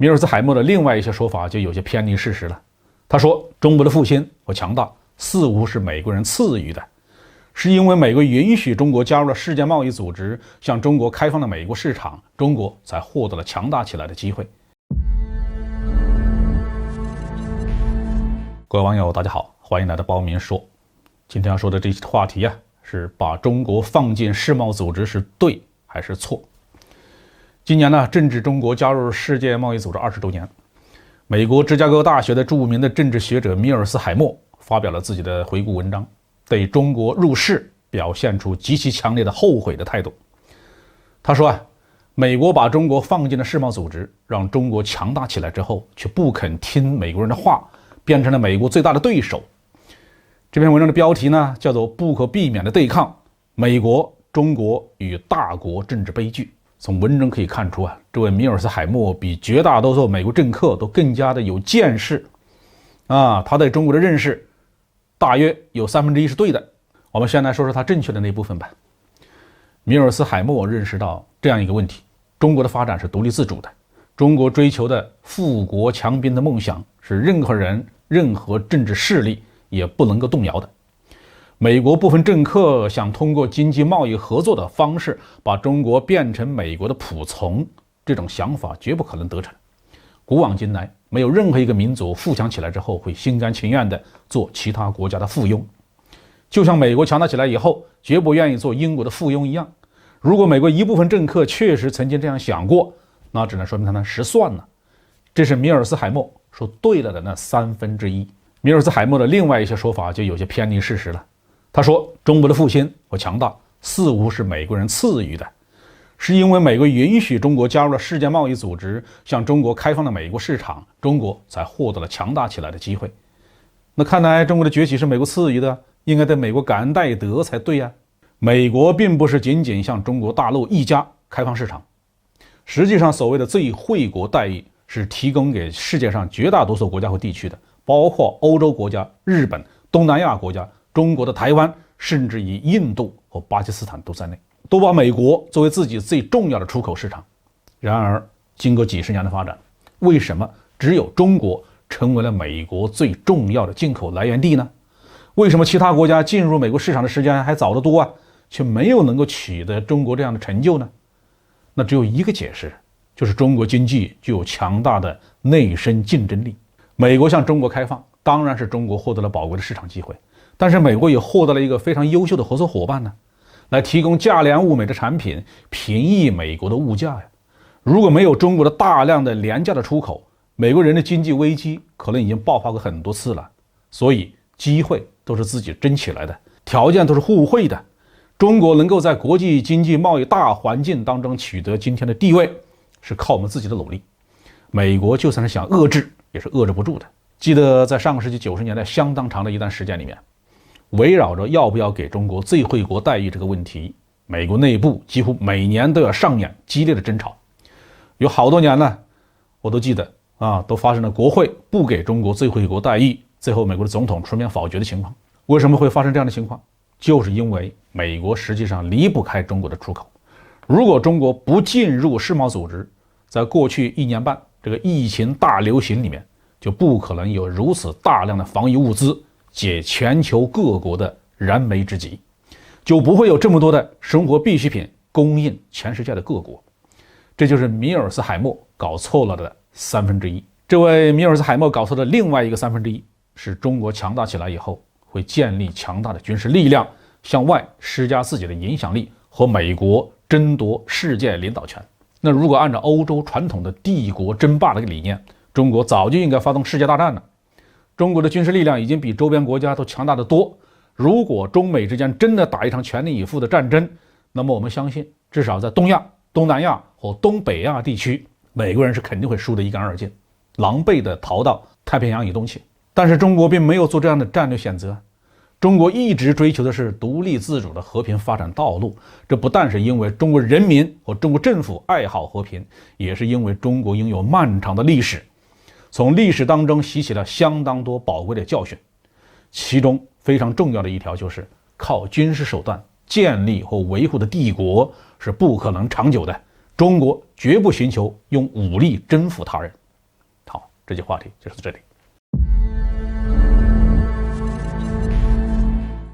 米尔斯海默的另外一些说法就有些偏离事实了。他说，中国的复兴和强大似乎是美国人赐予的，是因为美国允许中国加入了世界贸易组织，向中国开放了美国市场，中国才获得了强大起来的机会。各位网友大家好，欢迎来到包明说。今天要说的这期话题是把中国放进世贸组织是对还是错。今年呢，正值中国加入世界贸易组织20周年。美国芝加哥大学的著名的政治学者米尔斯海默发表了自己的回顾文章，对中国入世表现出极其强烈的后悔的态度。他说美国把中国放进了世贸组织，让中国强大起来之后，却不肯听美国人的话，变成了美国最大的对手。这篇文章的标题呢，叫做不可避免的对抗，美国、中国与大国政治悲剧。从文中可以看出这位米尔斯海默比绝大多数美国政客都更加的有见识他对中国的认识大约有1/3是对的。我们先来说说他正确的那部分吧。米尔斯海默认识到这样一个问题：中国的发展是独立自主的，中国追求的富国强兵的梦想是任何人、任何政治势力也不能够动摇的。美国部分政客想通过经济贸易合作的方式把中国变成美国的仆从，这种想法绝不可能得逞。古往今来，没有任何一个民族富强起来之后会心甘情愿地做其他国家的附庸，就像美国强大起来以后绝不愿意做英国的附庸一样。如果美国一部分政客确实曾经这样想过，那只能说明他们失算了。这是米尔斯海默说对了的那1/3。米尔斯海默的另外一些说法就有些偏离事实了。他说，中国的复兴和强大似乎是美国人赐予的，是因为美国允许中国加入了世界贸易组织，向中国开放了美国市场，中国才获得了强大起来的机会。那看来中国的崛起是美国赐予的，应该对美国感恩戴德才对美国并不是仅仅向中国大陆一家开放市场，实际上所谓的最惠国待遇是提供给世界上绝大多数国家和地区的，包括欧洲国家、日本、东南亚国家、中国的台湾，甚至以印度和巴基斯坦都在内，都把美国作为自己最重要的出口市场。然而经过几十年的发展，为什么只有中国成为了美国最重要的进口来源地呢？为什么其他国家进入美国市场的时间还早得多却没有能够取得中国这样的成就呢？那只有一个解释，就是中国经济具有强大的内生竞争力。美国向中国开放，当然是中国获得了宝贵的市场机会，但是美国也获得了一个非常优秀的合作伙伴来提供价廉物美的产品，平抑美国的物价如果没有中国的大量的廉价的出口，美国人的经济危机可能已经爆发过很多次了。所以机会都是自己争起来的，条件都是互惠的。中国能够在国际经济贸易大环境当中取得今天的地位，是靠我们自己的努力。美国就算是想遏制，也是遏制不住的。记得在上个世纪90年代相当长的一段时间里面，围绕着要不要给中国最惠国待遇这个问题，美国内部几乎每年都要上演激烈的争吵。有好多年了，我都记得都发生了国会不给中国最惠国待遇，最后美国的总统出面否决的情况。为什么会发生这样的情况？就是因为美国实际上离不开中国的出口。如果中国不进入世贸组织，在过去1年半这个疫情大流行里面，就不可能有如此大量的防疫物资解全球各国的燃眉之急，就不会有这么多的生活必需品供应全世界的各国。这就是米尔斯海默搞错了的1/3。这位米尔斯海默搞错的另外一个1/3，是中国强大起来以后会建立强大的军事力量，向外施加自己的影响力，和美国争夺世界领导权。那如果按照欧洲传统的帝国争霸的理念，中国早就应该发动世界大战了。中国的军事力量已经比周边国家都强大得多。如果中美之间真的打一场全力以赴的战争，那么我们相信，至少在东亚、东南亚和东北亚地区，美国人是肯定会输得一干二净，狼狈地逃到太平洋以东去。但是中国并没有做这样的战略选择，中国一直追求的是独立自主的和平发展道路。这不但是因为中国人民和中国政府爱好和平，也是因为中国拥有漫长的历史，从历史当中吸取了相当多宝贵的教训。其中非常重要的一条就是靠军事手段建立和维护的帝国是不可能长久的，中国绝不寻求用武力征服他人。这期话题就到这里。